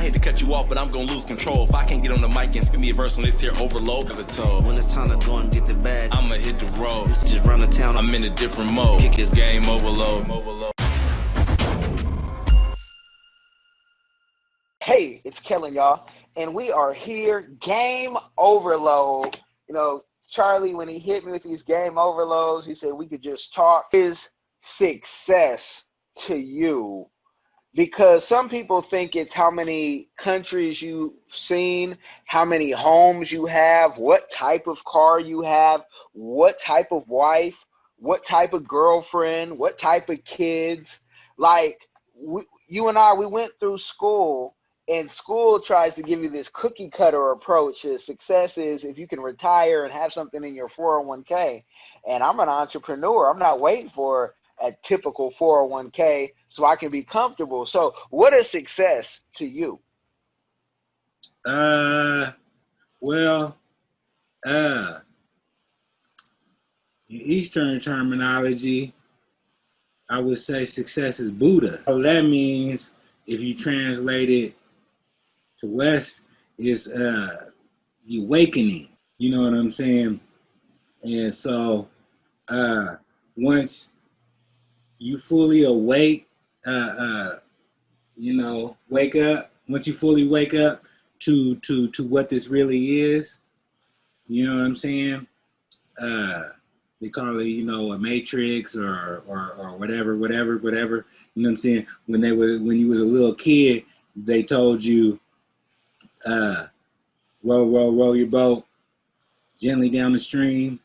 I hate to cut you off, but I'm gonna lose control. If I can't get on the mic and spin me a verse on this here overload, never told. When it's time to go and get the bag, I'ma hit the road. Just run the town. I'm in a different mode. Kick his game overload. Hey, it's Kellen, y'all, and we are here. Game overload. You know, Charlie, when he hit me with these game overloads, he said we could just talk. Is success to you? Because some people think it's how many countries you've seen, how many homes you have, what type of car you have, what type of wife, what type of girlfriend, what type of kids. Like, you and I, we went through school, and school tries to give you this cookie cutter approach. Success is if you can retire and have something in your 401k. And I'm an entrepreneur. I'm not waiting for a typical 401k so I can be comfortable. So what is success to you? Well, in Eastern terminology, I would say success is Buddha. So that means if you translate it to West, is the awakening. You know what I'm saying? And so once you fully awake, wake up. Once you fully wake up to what this really is, you know what I'm saying? They call it, a matrix or whatever. You know what I'm saying? When you was a little kid, they told you, row your boat gently down the stream,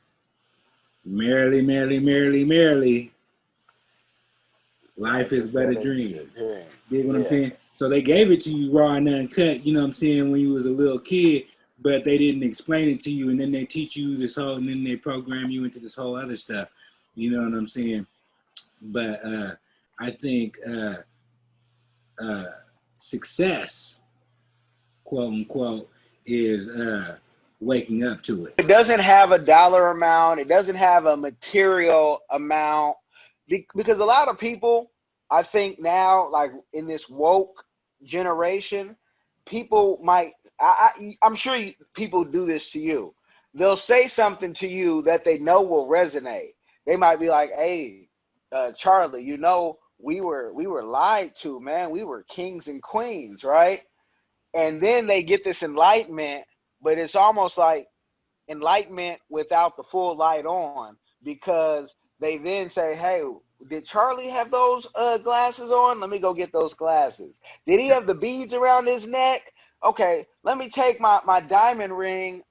merrily, merrily, merrily, merrily. Life is but a dream. Dig what I'm saying? So they gave it to you raw and uncut, you know what I'm saying, when you was a little kid, but they didn't explain it to you, and then they teach you this whole, and then they program you into this whole other stuff. You know what I'm saying? But I think success, quote unquote, is waking up to it. It doesn't have a dollar amount. It doesn't have a material amount. Because a lot of people, I think now, like in this woke generation, people might, I'm sure people do this to you. They'll say something to you that they know will resonate. They might be like, hey, Charlie, we were lied to, man. We were kings and queens, right? And then they get this enlightenment, but it's almost like enlightenment without the full light on, because they then say, hey, did Charlie have those glasses on? Let me go get those glasses. Did he have the beads around his neck? Okay, let me take my diamond ring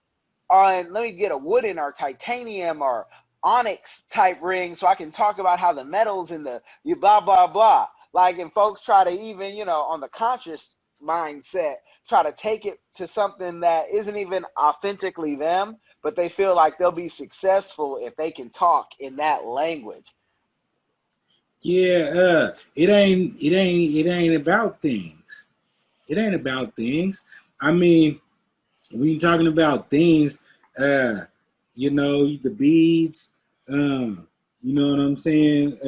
on, let me get a wooden or titanium or onyx type ring so I can talk about how the metals and the blah, blah, blah. Like, and folks try to even, on the conscious mindset, try to take it to something that isn't even authentically them, but they feel like they'll be successful if they can talk in that language. Yeah, it ain't about things. It ain't about things. I mean, when you're talking about things, the beads, you know what I'm saying?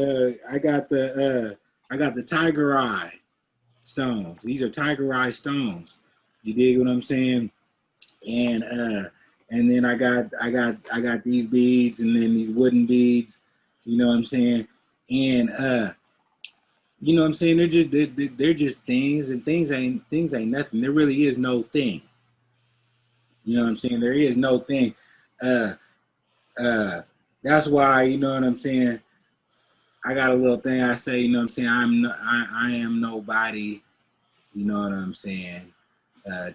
I got the tiger eye stones. These are tiger eye stones. You dig what I'm saying? And then I got these beads, and then these wooden beads. You know what I'm saying? And you know what I'm saying? They're just things, and things ain't nothing. There really is no thing. You know what I'm saying? There is no thing. That's why, you know what I'm saying, I got a little thing I say, you know what I'm saying, I am nobody, you know what I'm saying,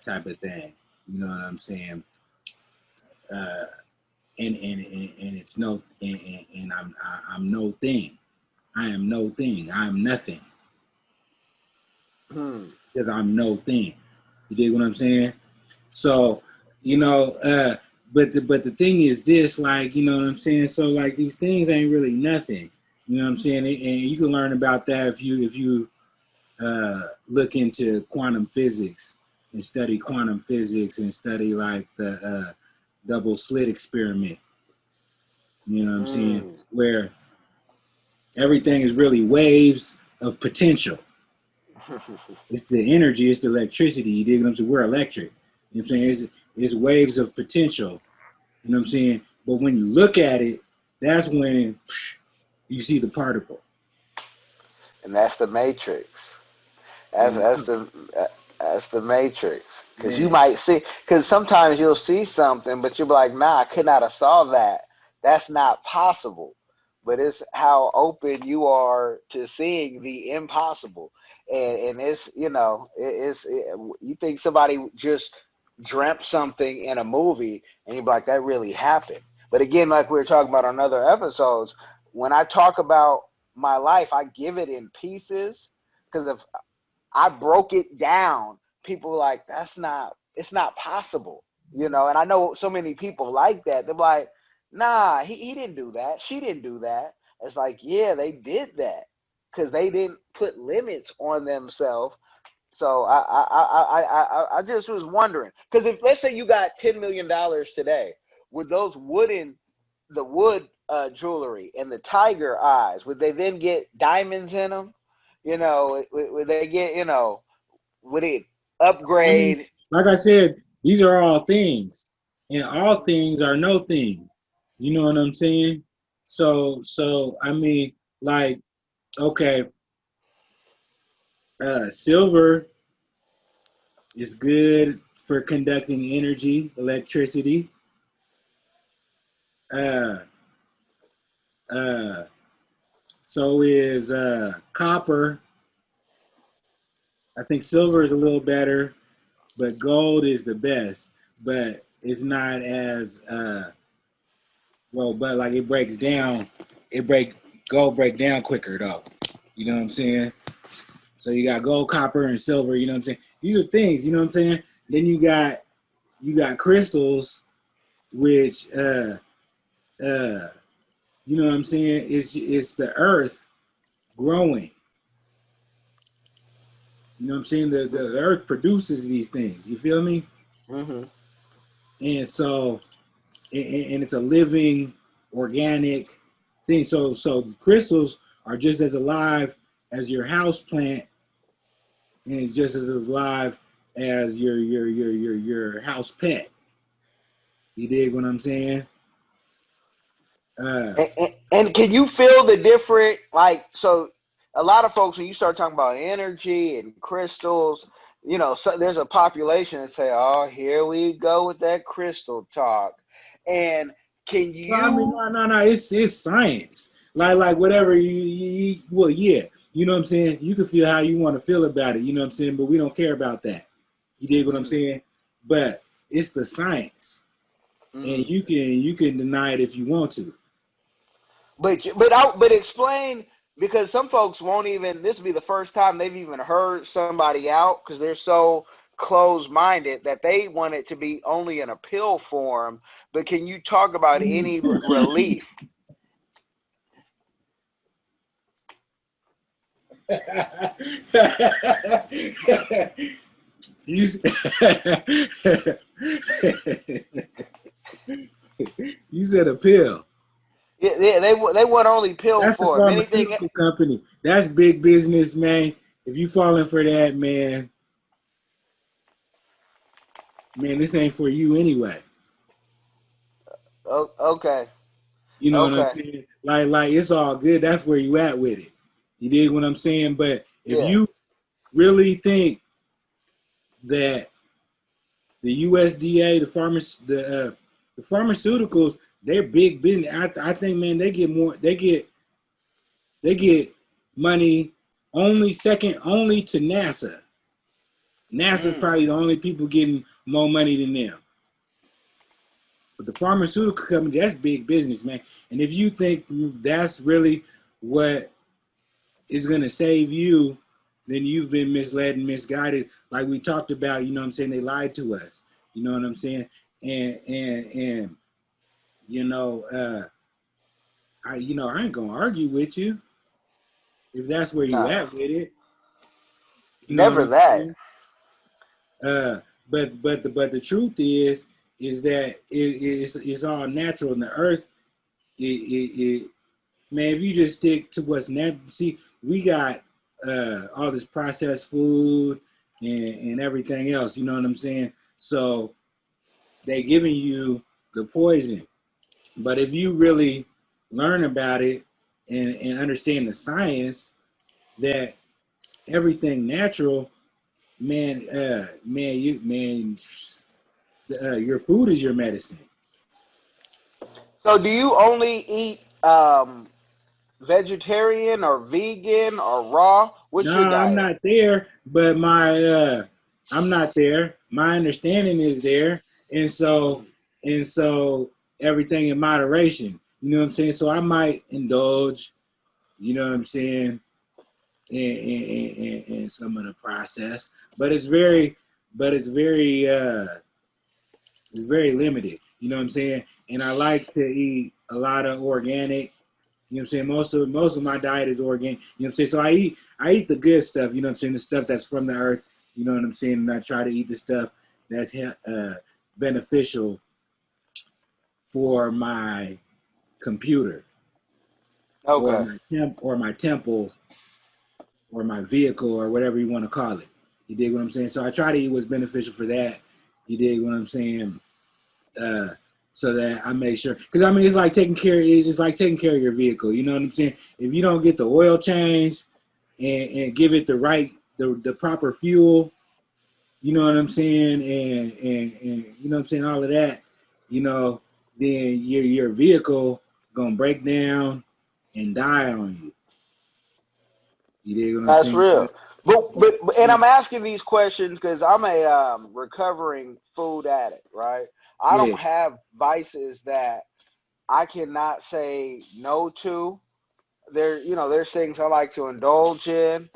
type of thing. You know what I'm saying? And it's no, and I'm no thing. I am no thing. I am nothing. Because I'm no thing. You dig what I'm saying? So, but the thing is this, like, you know what I'm saying? So, like, these things ain't really nothing. You know what I'm saying? And you can learn about that if you look into quantum physics and study quantum physics and study, like, the double slit experiment. You know what I'm saying? Where everything is really waves of potential. It's the energy, it's the electricity. You dig what I'm saying? We're electric. You know what I'm saying? It's waves of potential. You know what I'm saying? But when you look at it, that's when you see the particle. And that's the matrix. That's the matrix. Because you might see, because sometimes you'll see something, but you'll be like, nah, I could not have saw that. That's not possible. But it's how open you are to seeing the impossible. And it's, you think somebody just dreamt something in a movie and you're like, that really happened. But again, like we were talking about on other episodes, when I talk about my life, I give it in pieces, because if I broke it down, people were like, it's not possible, And I know so many people like that. They're like, nah, he didn't do that. She didn't do that. It's like, yeah, they did that because they didn't put limits on themselves. So I just was wondering, because if, let's say you got $10 million today, would those wood jewelry and the tiger eyes, would they then get diamonds in them? Would they get, would it upgrade? I mean, like I said, these are all things, and all things are no thing. You know what I'm saying? So I mean, like, okay, silver is good for conducting energy, electricity. So is copper. I think silver is a little better, but gold is the best. But it's not as well. But like it breaks down, gold break down quicker though. You know what I'm saying? So you got gold, copper, and silver. You know what I'm saying? These are things. You know what I'm saying? Then you got crystals, which you know what I'm saying? It's the earth growing. You know what I'm saying? The earth produces these things. You feel me? Mm-hmm. And so, and it's a living, organic thing. So crystals are just as alive as your house plant, and it's just as alive as your house pet. You dig what I'm saying? And can you feel the different, like, so a lot of folks, when you start talking about energy and crystals, so there's a population that say, oh, here we go with that crystal talk. And can you? Well, I mean, no, it's science. Like whatever well, yeah. You know what I'm saying? You can feel how you want to feel about it. You know what I'm saying? But we don't care about that. You dig what I'm saying? But it's the science, and you can deny it if you want to. But explain, because some folks won't even. This will be the first time they've even heard somebody out, because they're so closed-minded that they want it to be only in a pill form. But can you talk about any relief? you said a pill. Yeah, they want only pill That's the form. pharmaceutical company. That's big business, man. If you falling for that, man, this ain't for you anyway. Oh, okay. You know what I'm Okay. saying? Like it's all good. That's where you at with it. You dig what I'm saying? But if you really think that the USDA, the pharmaceuticals, they're big business. I think, man, they get money second only to NASA. NASA's probably the only people getting more money than them. But the pharmaceutical company, that's big business, man. And if you think that's really what is going to save you, then you've been misled and misguided. Like we talked about, you know what I'm saying? They lied to us. You know what I'm saying? And I ain't going to argue with you if that's where you at with it. You know Never what I'm that. saying? But the truth is that it's all natural in the earth. Man, if you just stick to what's natural, see, we got all this processed food and everything else. You know what I'm saying? So they giving you the poison. But if you really learn about it and understand the science that everything natural, your food is your medicine. So do you only eat vegetarian or vegan or raw? What's your No, I'm diet? not there, but I'm not there. My understanding is there, and so everything in moderation. You know what I'm saying? So I might indulge. You know what I'm saying? In some of the process, but it's very limited. You know what I'm saying? And I like to eat a lot of organic. You know what I'm saying? Most of my diet is organic. You know what I'm saying? So I eat the good stuff, you know what I'm saying? The stuff that's from the earth, you know what I'm saying? And I try to eat the stuff that's beneficial for my computer Okay. or my temple or my vehicle or whatever you want to call it. You dig what I'm saying? So I try to eat what's beneficial for that. You dig what I'm saying? So that I make sure, because I mean it's like taking care of your vehicle. You know what I'm saying? If you don't get the oil change and give it the proper fuel, you know what I'm saying, and you know what I'm saying, all of that, you know, then your vehicle is gonna break down and die on you. You dig what I'm That's saying? real. And I'm asking these questions because I'm a recovering food addict, right? I Yeah. don't have vices that I cannot say no to. There's things I like to indulge in,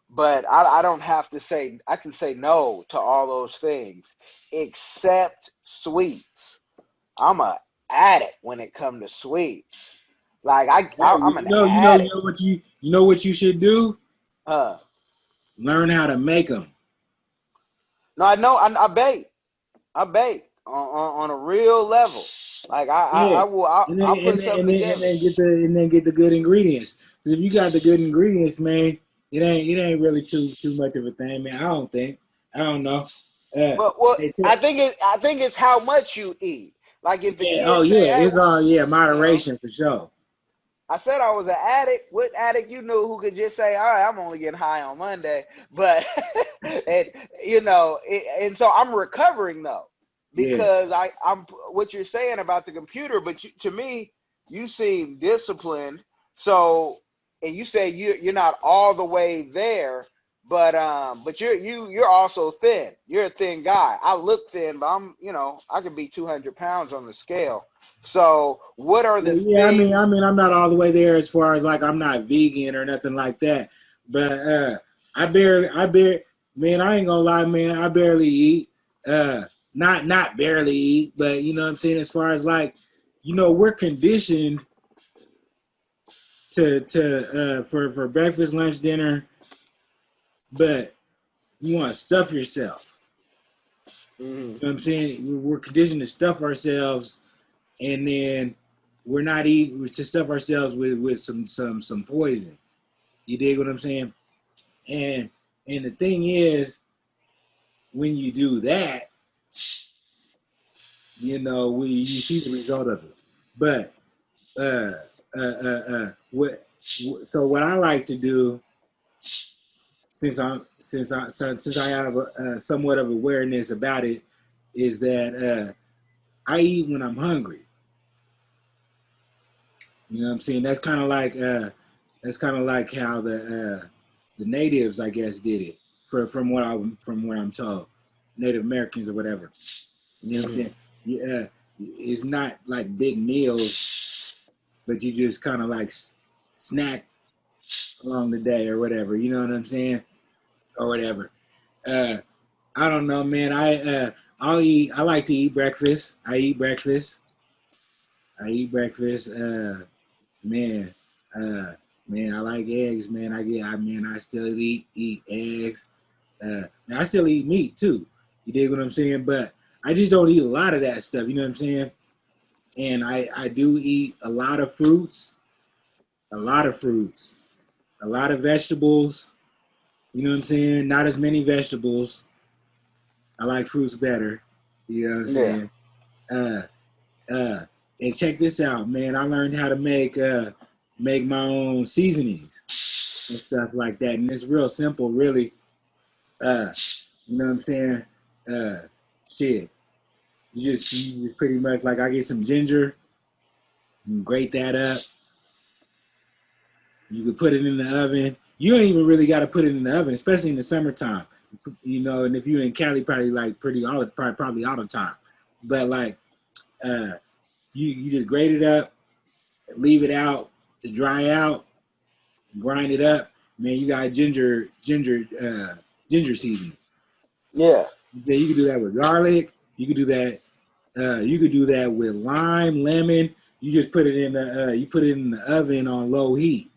but I don't have to say, I can say no to all those things except sweets. I'm a addict when it comes to sweets. Like Hey, I'm an you addict. know what you should do? Uh, Learn how to make them. no, I know. I bake on a real level. Like Yeah, I will. I'll put something and together. then get the good ingredients. 'Cause if you got the good ingredients, man, it ain't really too much of a thing, man. I don't think. I don't know. But what They I tell- think it's how much you eat. Like if the yeah, oh kids say, yeah, "Hey, it's all you know," moderation for sure. I said I was an addict. What addict you knew who could just say, "All right, I'm only getting high on Monday," but and and so I'm recovering though Yeah, because I'm what you're saying about the computer, but to me, you seem disciplined. So, and you say you're not all the way there, but you're also thin. You're a thin guy. I look thin, but I could be 200 pounds on the scale. So, what are the yeah. things? I'm not all the way there as far as like I'm not vegan or nothing like that, but man, I ain't gonna lie, man, I barely eat. Uh, not barely eat, but you know what I'm saying. As far as like, we're conditioned for breakfast, lunch, dinner, but you want to stuff yourself. Mhm. You know what I'm saying? We're conditioned to stuff ourselves, and then we're not eating to stuff ourselves with some poison. You dig what I'm saying? And the thing is, when you do that, you see the result of it. But what I like to do, since I have somewhat of awareness about it, is that I eat when I'm hungry. You know what I'm saying? That's kind of like how the natives, I guess, did it. From what I'm told, Native Americans or whatever. You know what I'm Mhm. saying? Yeah, it's not like big meals, but you just kind of like snack along the day or whatever. You know what I'm saying? Or whatever. Uh, I don't know, man. I'll eat. I like to eat breakfast. I eat breakfast. I eat breakfast. Man, uh, man, I like eggs, man. I still eat eggs. I still eat meat too. You dig what I'm saying? But I just don't eat a lot of that stuff. You know what I'm saying? And I do eat a lot of fruits, a lot of vegetables. You know what I'm saying? Not as many vegetables. I like fruits better. You know what I'm Yeah. saying? And check this out, man. I learned how to make my own seasonings and stuff like that. And it's real simple, really. You know what I'm saying? Uh, shit. You just pretty much like I get some ginger, and grate that up. You can put it in the oven. You don't even really got to put it in the oven, especially in the summertime. You know, and if you're in Cali, probably like probably all the time. But like, you just grate it up, leave it out to dry out, grind it up. Man, you got ginger seasoning. Yeah. Then you can do that with garlic. You could do that. You could do that with lime, lemon. You just put it in the oven on low heat,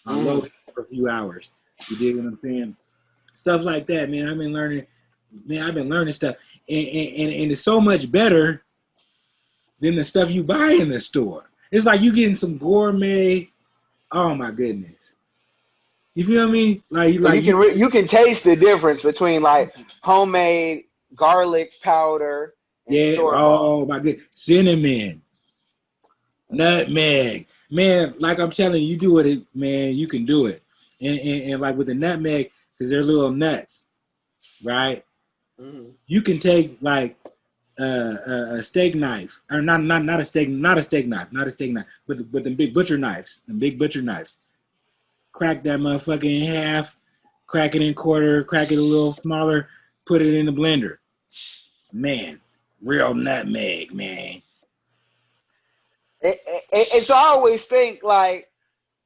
for a few hours. You dig what I'm saying? Stuff like that, man. I've been learning stuff, and it's so much better than the stuff you buy in the store. It's like you getting some gourmet. Oh my goodness. You feel me? You can taste the difference between like homemade garlic powder and yeah. store-bought. Oh my good cinnamon, nutmeg, man. Like I'm telling you, you do it, man. You can do it, and like with the nutmeg, because they're little nuts, right? Mm-hmm. You can take like a steak knife, or not a steak knife, but the big butcher knives. Crack that motherfucker in half, crack it in quarter, crack it a little smaller, put it in the blender. Man, real nutmeg, man. It's I always think like,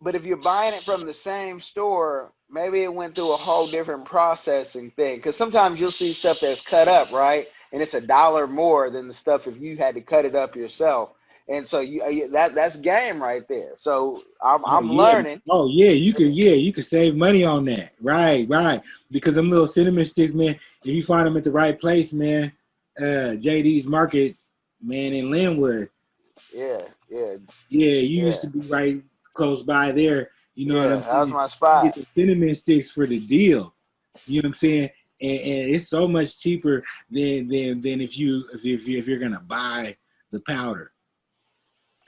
but if you're buying it from the same store, maybe it went through a whole different processing thing. Because sometimes you'll see stuff that's cut up, right, and it's $1 more than the stuff if you had to cut it up yourself. And so that's game right there. So I'm learning. Oh yeah, you can save money on that. Right. Because them little cinnamon sticks, man, if you find them at the right place, man, JD's Market, man, in Linwood. Yeah. Yeah, you used to be right close by there. You know what I'm That was saying? my You spot. get the cinnamon sticks for the deal. You know what I'm saying? And it's so much cheaper than if you're gonna buy the powder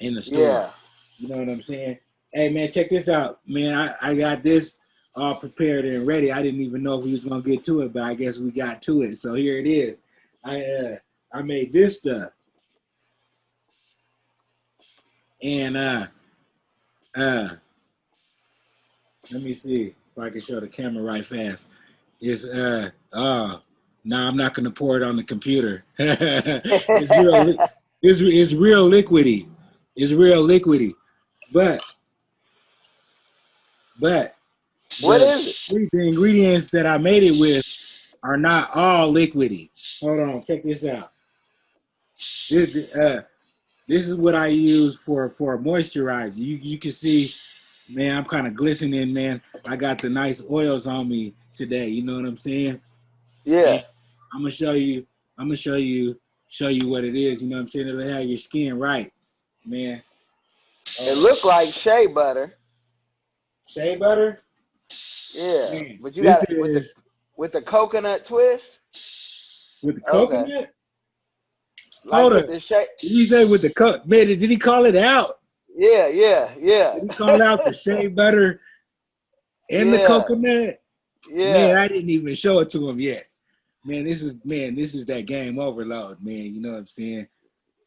in the store. Yeah. You know what I'm saying? Hey man, check this out, man. I got this all prepared and ready. I didn't even know if we was gonna get to it, but I guess we got to it. So here it is. I made this stuff, and let me see if I can show the camera right fast. It's no, I'm not gonna pour it on the computer. It's real liquidy. It's real liquidy. But What is it? the ingredients that I made it with are not all liquidy. Hold on, check this out. This is what I use for moisturizer. You can see, man, I'm kind of glistening, man. I got the nice oils on me today. You know what I'm saying? Yeah. And I'm gonna show you what it is. You know what I'm saying? It'll have your skin right, man. It looked like shea butter. Shea butter. Yeah, Man, but you this got it is with the coconut twist. with the Okay. coconut. Like Hold with up. the shea. Did he say with the coconut? Man, did he call it out? Yeah. Did he call out the shea butter and the Yeah. coconut? Man, Yeah. I didn't even show it to him yet. Man, this is that game overload, man. You know what I'm saying?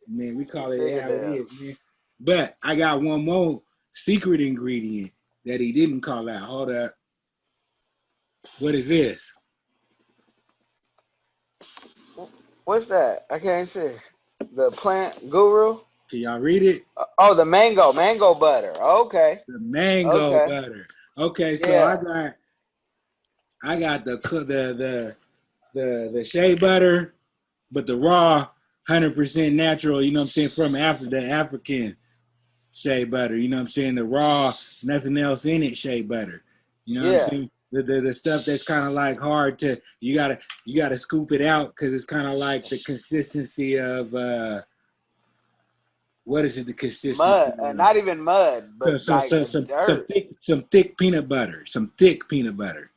Man, we call it how it is, man. But I got one more secret ingredient that he didn't call out. Hold up. What is this? What's that? I can't see. The plant guru. Can y'all read it? Oh, the mango butter. Okay. The mango Okay. butter. Okay, so Yeah. I got the shea butter, but the raw 100% natural, you know what I'm saying, from the African shea butter, you know what I'm saying, the raw, nothing else in it shea butter. You know what I'm Yeah. saying? The stuff that's kind of like hard to you gotta scoop it out because it's kind of like the consistency of what is it? The consistency Mud. of Not even mud, but like the dirt. some thick peanut butter. Some thick peanut butter.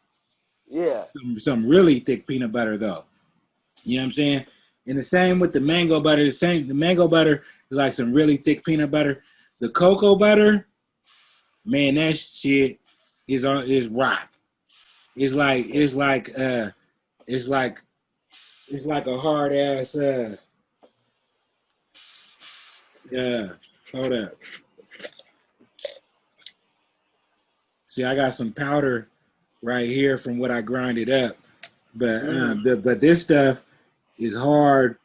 Yeah. Some really thick peanut butter though. You know what I'm saying? And the same with the mango butter. The mango butter is like some really thick peanut butter. The cocoa butter, man, that shit is rock. It's like a hard ass hold up. See, I got some powder right here from what I grinded up, but but this stuff is hard.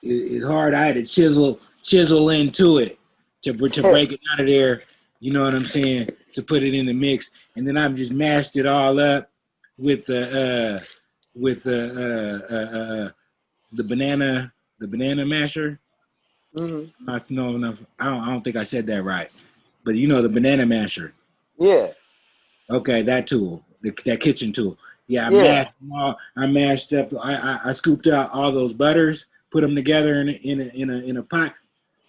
It's hard. I had to chisel into it to break it out of there. You know what I'm saying? To put it in the mix, and then I've just mashed it all up with the banana masher. Mm-hmm. No, I don't think I said that right, but you know the banana masher. Yeah. Okay, that tool, that kitchen tool. Yeah, Yeah. I mashed up. I scooped out all those butters, put them together in a pot.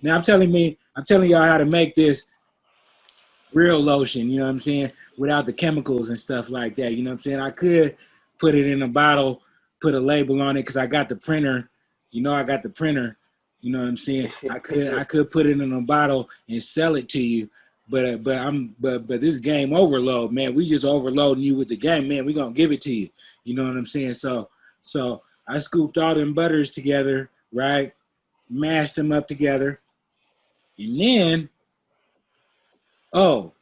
Now I'm telling y'all how to make this real lotion. You know what I'm saying? Without the chemicals and stuff like that. You know what I'm saying? I could put it in a bottle, put a label on it because I got the printer. You know, I got the printer. You know what I'm saying? I could put it in a bottle and sell it to you. But this game overload, man. We just overloading you with the game, man. We gonna give it to you. You know what I'm saying? So I scooped all them butters together, right? Mashed them up together, and then I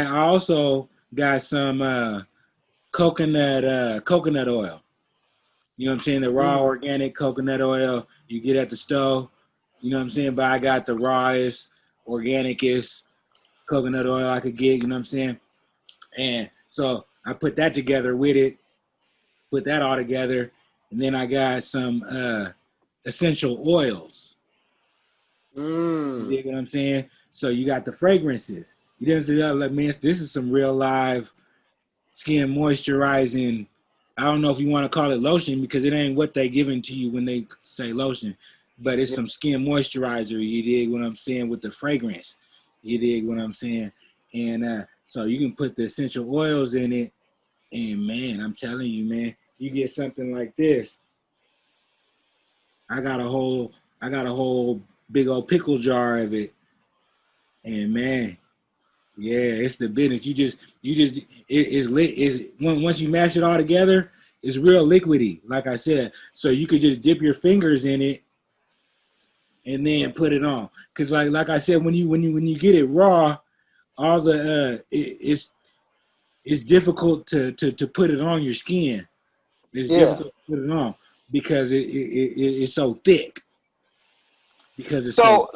also got some coconut oil. You know what I'm saying? The raw organic coconut oil you get at the stove. You know what I'm saying? But I got the rawest, organicest coconut oil I could get, you know what I'm saying? And so I put that together with it, put that all together, and then I got some essential oils. You dig what I'm saying? So you got the fragrances. You didn't say that, like, man, this is some real live skin moisturizing. I don't know if you want to call it lotion because it ain't what they giving to you when they say lotion, but it's some skin moisturizer. You dig what I'm saying with the fragrance. You dig what I'm saying? And so you can put the essential oils in it, and man, I'm telling you, man, you get something like this. I got a whole big old pickle jar of it, and man, yeah, it's the business. It's lit. Once you mash it all together, it's real liquidy. Like I said, so you could just dip your fingers in it and then put it on. Cause like I said, when you get it raw, all the it's difficult to put it on your skin. It's difficult to put it on because it's so thick. Because it's so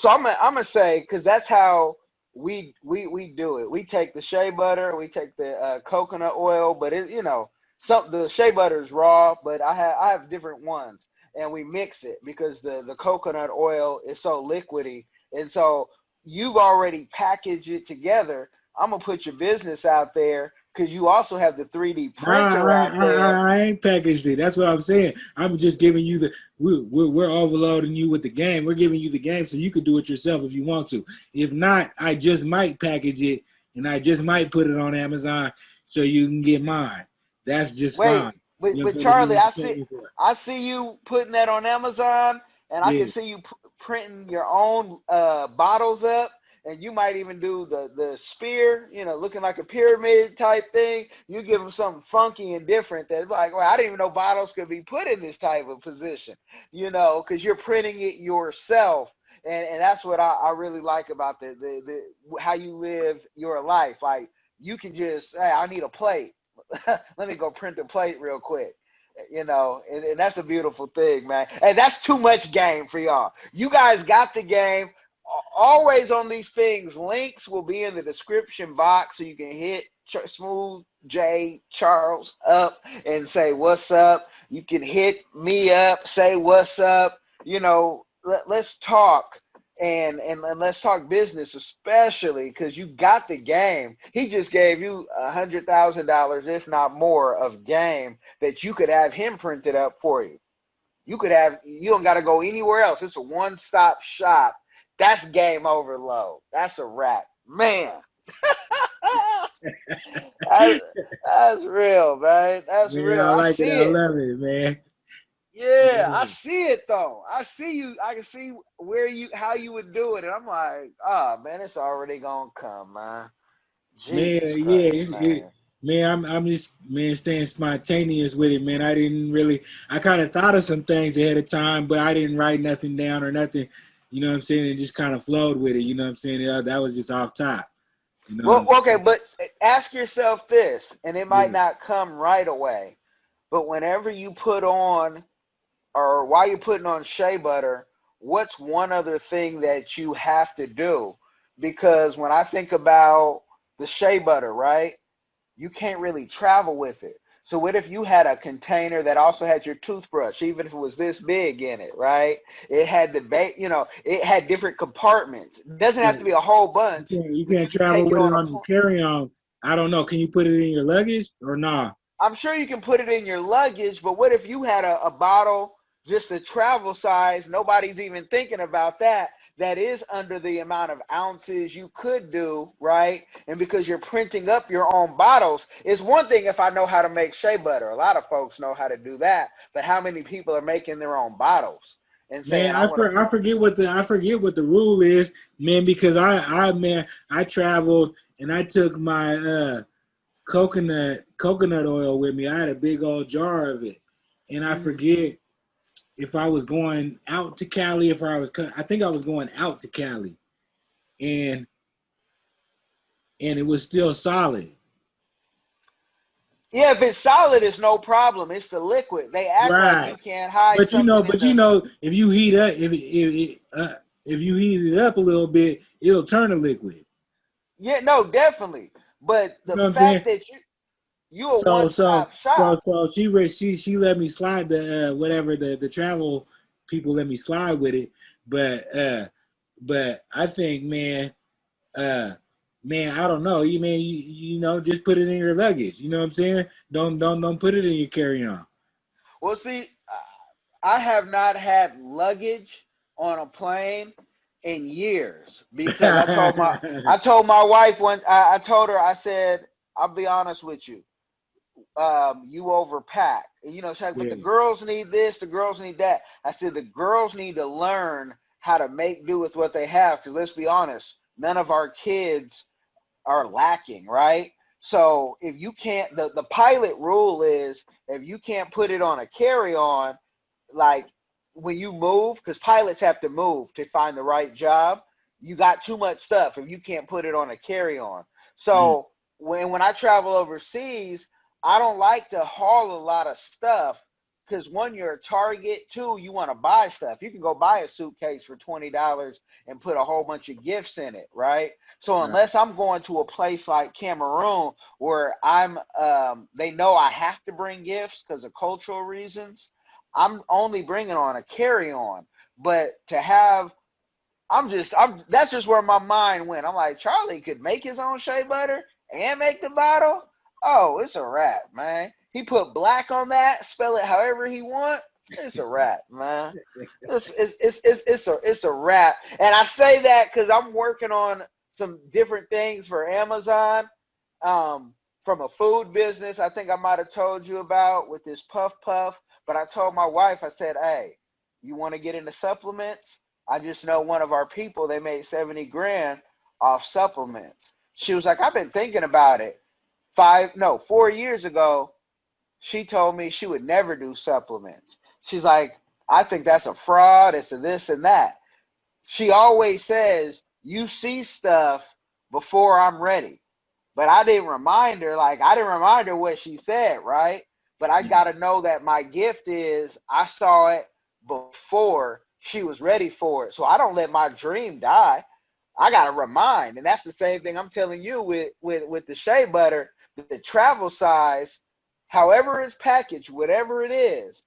I'm gonna say, because that's how we do it. We take the shea butter, we take the coconut oil, but the shea butter is raw, but I have different ones, and we mix it because the coconut oil is so liquidy, and so you've already packaged it together. I'm gonna put your business out there because you also have the 3D printer out there. I ain't packaged it. That's what I'm saying. I'm just giving you we're overloading you with the game. We're giving you the game so you could do it yourself if you want to. If not, I just might package it and I just might put it on Amazon so you can get mine. That's just fine. But Charlie, I see you putting that on Amazon, and I can see you printing your own bottles up. And you might even do the spear, looking like a pyramid type thing. You give them something funky and different that's like, well, I didn't even know bottles could be put in this type of position, because you're printing it yourself. And that's what I really like about the how you live your life. Like, you can just, hey, I need a plate. Let me go print the plate real quick. And that's a beautiful thing, man. And that's too much game for y'all. You guys got the game. Always on these things, links will be in the description box so you can hit Smoove J Charles up and say what's up. You can hit me up, say what's up. Let's talk and let's talk business, especially because you got the game. He just gave you $100,000, if not more, of game that you could have him printed up for you. You don't got to go anywhere else. It's a one-stop shop. That's game overload. That's a wrap. Man. That's real, man. That's Man, real. I I like it. see I it. love it, man. Yeah, I Yeah. see it though. I see you. I can see how you would do it, and I'm like, oh man, it's already gonna come, man. Man, Jesus yeah, Christ, man. man, I'm just, man, staying spontaneous with it, man. I didn't really, I kind of thought of some things ahead of time, but I didn't write nothing down or nothing. You know what I'm saying? It just kind of flowed with it. You know what I'm saying? That was just off top. You know what Well, I'm okay, saying? but ask yourself this, and it might Yeah. not come right away, but whenever you put on, or while you're putting on shea butter, what's one other thing that you have to do? Because when I think about the shea butter, right? You can't really travel with it. So what if you had a container that also had your toothbrush, even if it was this big in it, right? It had it had different compartments. It doesn't have Yeah. to be a whole bunch, You but can't you can travel take it with it on a on your carry on. I don't know. Can you put it in your luggage or not? I'm sure you can put it in your luggage, but what if you had a bottle, just a travel size, nobody's even thinking about that, that is under the amount of ounces you could do, right? And because you're printing up your own bottles, it's one thing if I know how to make shea butter. A lot of folks know how to do that, but how many people are making their own bottles and saying, Man, I want to I put, forget what the rule is, man, because I traveled and I took my coconut oil with me. I had a big old jar of it, and I mm, forget if I was going out to Cali, I think I was going out to Cali, and it was still solid. yeah, if it's solid, it's no problem. It's the liquid. They act like Right. you can't hide But you know, something in but you the, know, if you heat up, if you heat it up a little bit, it'll turn to liquid. yeah, no, definitely. But You the know what I'm saying? fact that you a So one stop shop. she let me slide the whatever the travel people let me slide with it, but I think uh man I don't know you know just put it in your luggage. You know what I'm saying? Don't put it in your carry on. Well, see, I have not had luggage on a plane in years because I told my wife when I told her I said I'll be honest with you, you overpack, and she's like, but the Yeah, girls need this, the girls need that. I said the girls need to learn how to make do with what they have because let's be honest, none of our kids are lacking, right? So if you can't, the pilot rule is if you can't put it on a carry on, like when you move, because pilots have to move to find the right job, you got too much stuff if you can't put it on a carry on. mm, So when I travel overseas, I don't like to haul a lot of stuff because one, you're a target. Two, you want to buy stuff. You can go buy a suitcase for $20 and put a whole bunch of gifts in it, right? So right. unless I'm going to a place like Cameroon where they know I have to bring gifts because of cultural reasons, I'm only bringing on a carry on. But to have, that's just where my mind went. I'm like, Charlie could make his own shea butter and make the bottle. Oh, it's a wrap, man. He put black on that, spell it however he want. It's a wrap, man. It's a wrap. And I say that because I'm working on some different things for Amazon, from a food business. I think I might have told you about with this puff puff. But I told my wife, I said, hey, you want to get into supplements? I just know one of our people, they made 70 grand off supplements. She was like, I've been thinking about it. 4 years ago, she told me she would never do supplements. She's like, I think that's a fraud. It's a this and that. She always says, you see stuff before I'm ready. But I didn't remind her what she said, right? But I got to know that my gift is I saw it before she was ready for it. So I don't let my dream die. I got to remind. And that's the same thing I'm telling you with the shea butter, the travel size, however it's packaged, whatever it is,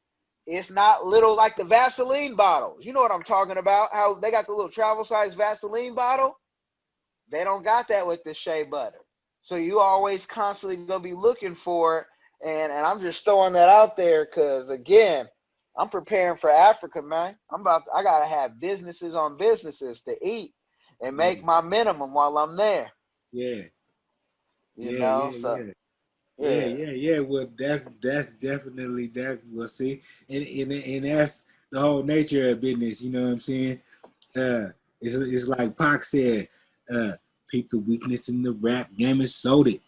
it's not little like the Vaseline bottles. You know what I'm talking about? How they got the little travel size Vaseline bottle? They don't got that with the shea butter. So you always constantly gonna be looking for it. And I'm just throwing that out there because again, I'm preparing for Africa, man. I gotta have businesses on businesses to eat and Yeah, make my minimum while I'm there. yeah, You yeah, know, yeah, so yeah. Yeah. Well, that's definitely that. We'll see, and that's the whole nature of business. You know what I'm saying? It's like Pac said, peep the weakness in the rap game and sold it.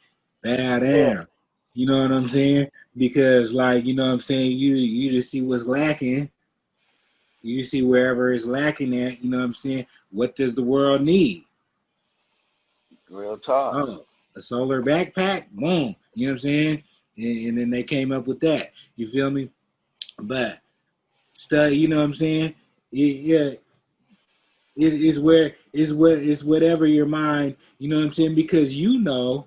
Bow Yeah. down. You know what I'm saying? Because like, you know what I'm saying, you just see what's lacking. You see wherever it's lacking at, you know what I'm saying? What does the world need? Real talk. Oh, a solar backpack? Boom. You know what I'm saying? And then they came up with that. You feel me? But stuff, you know what I'm saying? Yeah, it's whatever your mind, you know what I'm saying? Because you know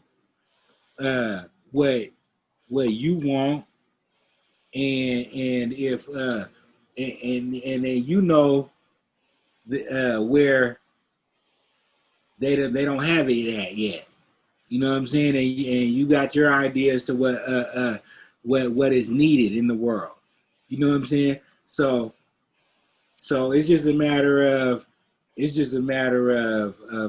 uh what you want, and if and then you know where they don't have it at yet. You know what I'm saying? And you got your ideas to what is needed in the world. You know what I'm saying? So it's just a matter of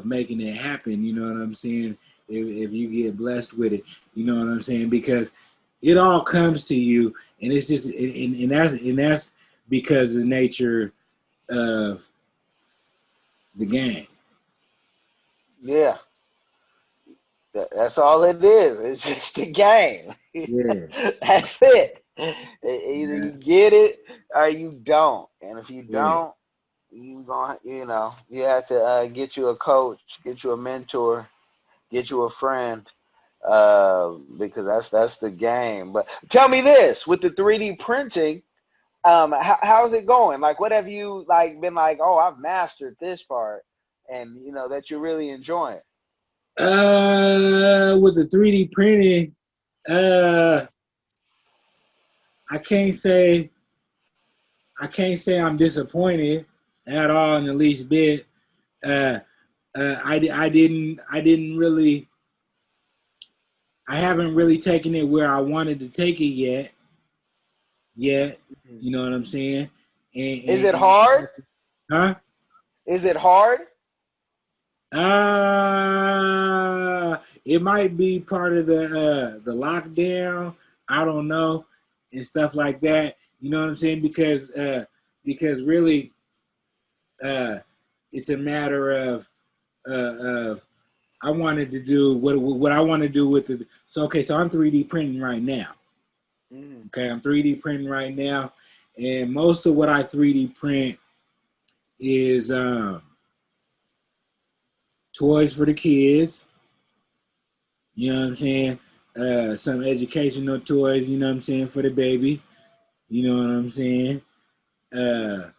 making it happen. You know what I'm saying? If you get blessed with it, you know what I'm saying? Because it all comes to you, and it's just and that's because of the nature of the game. Yeah. That's all it is. It's just a game. Yeah. That's it. Either Yeah. you get it or you don't. And if you Yeah. don't, you have to get you a coach, get you a mentor, get you a friend, because that's the game. But tell me this, with the 3D printing, how's it going? Like, what have you like been like? Oh, I've mastered this part, and that you're really enjoying. With the 3D printing, uh, I can't say I'm disappointed at all in the least bit. Uh, I didn't really, I haven't really taken it where I wanted to take it yet. You know what I'm saying? Is it And hard? huh? Is it hard? It might be part of the lockdown. I don't know, and stuff like that. You know what I'm saying? Because really, it's a matter of I wanted to do what I want to do with the. So okay, so I'm 3D printing right now. Okay, I'm 3D printing right now, and most of what I 3D print is toys for the kids. You know what I'm saying? Some educational toys, you know what I'm saying, for the baby. You know what I'm saying? Uh,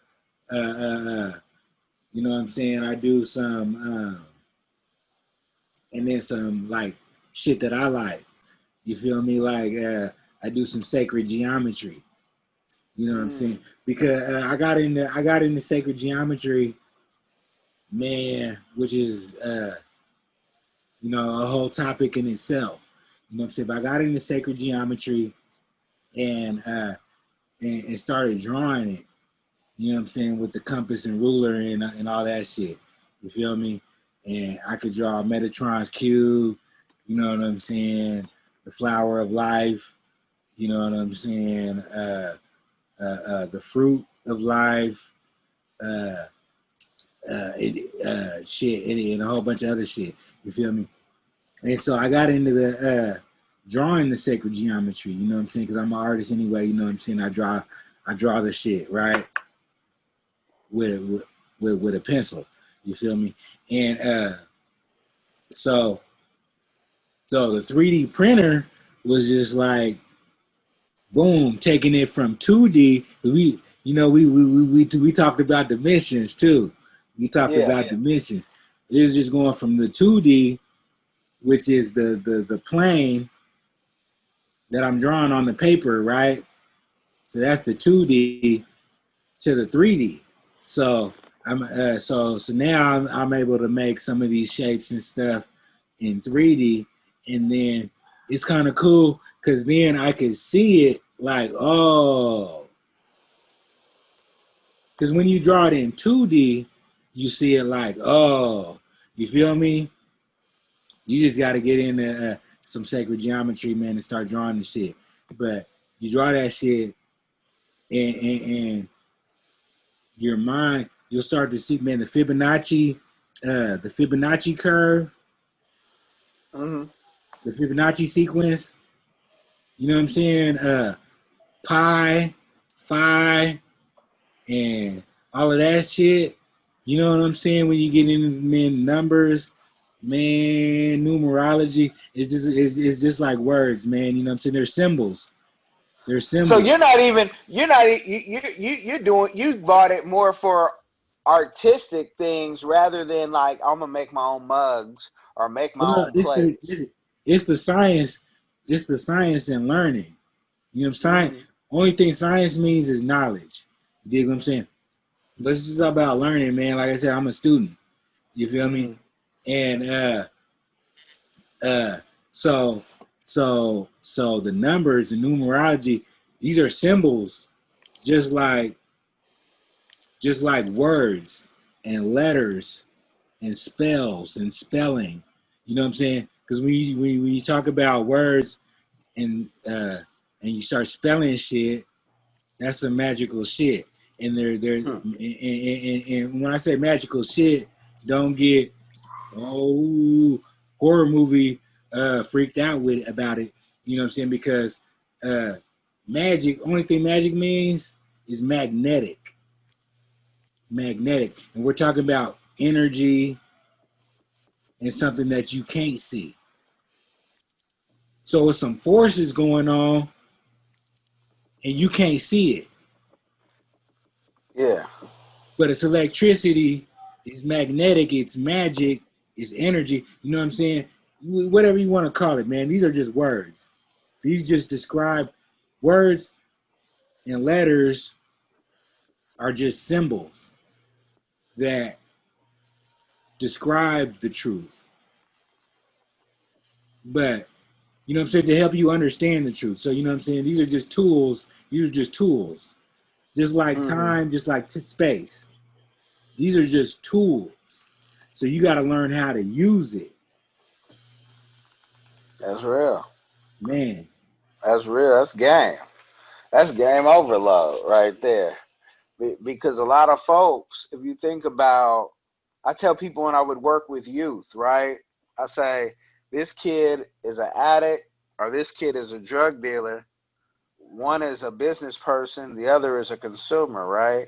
uh, uh, uh, you know what I'm saying? I do some, and then some like shit that I like. You feel me? Like I do some sacred geometry. You know what I'm saying? Because I got into sacred geometry, man, which is a whole topic in itself. You know what I'm saying? But I got into sacred geometry and and started drawing it. You know what I'm saying, with the compass and ruler and all that shit. You feel me? And I could draw Metatron's cube. You know what I'm saying? The flower of life. You know what I'm saying? The fruit of life. Shit, and a whole bunch of other shit. You feel me? And so I got into the drawing the sacred geometry. You know what I'm saying? Because I'm an artist anyway. You know what I'm saying? I draw the shit, right? With a pencil. You feel me? And so the 3D printer was just like boom, taking it from 2D. We talked about dimensions too. We talked about dimensions. It was just going from the 2D, which is the plane that I'm drawing on the paper, right? So that's the 2D to the 3D. So so now I'm able to make some of these shapes and stuff in 3D, and then it's kind of cool because then I can see it like, oh, because when you draw it in 2D, you see it like, oh, you feel me? You just got to get in there. some sacred geometry, man, and start drawing the shit. But you draw that shit, and your mind, you'll start to see, man, the Fibonacci curve, Mm-hmm. the Fibonacci sequence. You know what I'm saying? Pi, phi, and all of that shit. You know what I'm saying? When you get into, man, numbers, man, numerology, it's just like words, man. You know what I'm saying? They're symbols. They're So symbols. you bought it more for artistic things rather than like I'm gonna make my own mugs or make my Well, own plates. it's the science. It's the science and learning. You know what I'm saying? Mm-hmm. Only thing science means is knowledge. You dig what I'm saying? But it's just about learning, man. Like I said, I'm a student. You feel me? Mm-hmm. And so the numbers and numerology, these are symbols, just like words and letters and spells and spelling. You know what I'm saying? Because when you talk about words and you start spelling shit, that's some magical shit. And and when I say magical shit, don't get horror movie freaked out about it. You know what I'm saying? Because magic, only thing magic means is magnetic. Magnetic. And we're talking about energy and something that you can't see. So it's some forces going on and you can't see it. Yeah. But it's electricity, it's magnetic, it's magic, it's energy. You know what I'm saying? Whatever you want to call it, man. These are just words. These just describe words, and letters are just symbols that describe the truth. But, you know what I'm saying, to help you understand the truth. So, you know what I'm saying? These are just tools. These are just tools. Just like time, just like space. These are just tools. So you got to learn how to use it. That's real. Man. That's real. That's game. That's game overload right there. Because a lot of folks, if you think about, I tell people when I would work with youth, right? I say, this kid is an addict or this kid is a drug dealer. One is a business person, the other is a consumer, right?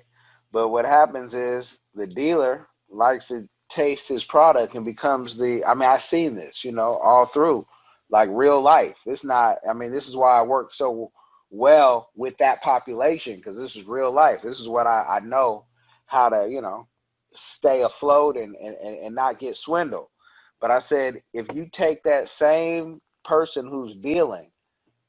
But what happens is the dealer likes to taste his product and becomes I've seen this, all through like real life. It's not, this is why I work so well with that population because this is real life. This is what I know how to, stay afloat and not get swindled. But I said, if you take that same person who's dealing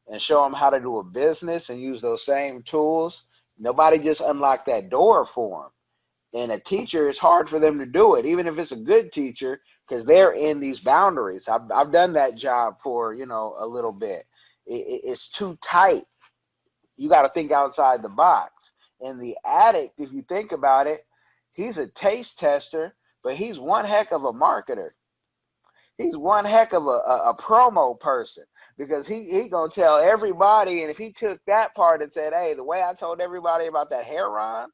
and show them how to do a business and use those same tools, nobody just unlocked that door for them. And a teacher, it's hard for them to do it, even if it's a good teacher, because they're in these boundaries. I've done that job for, a little bit. It's too tight. You got to think outside the box. And the addict, if you think about it, he's a taste tester, but he's one heck of a marketer. He's one heck of a promo person because he gonna tell everybody. And if he took that part and said, hey, the way I told everybody about that heroin,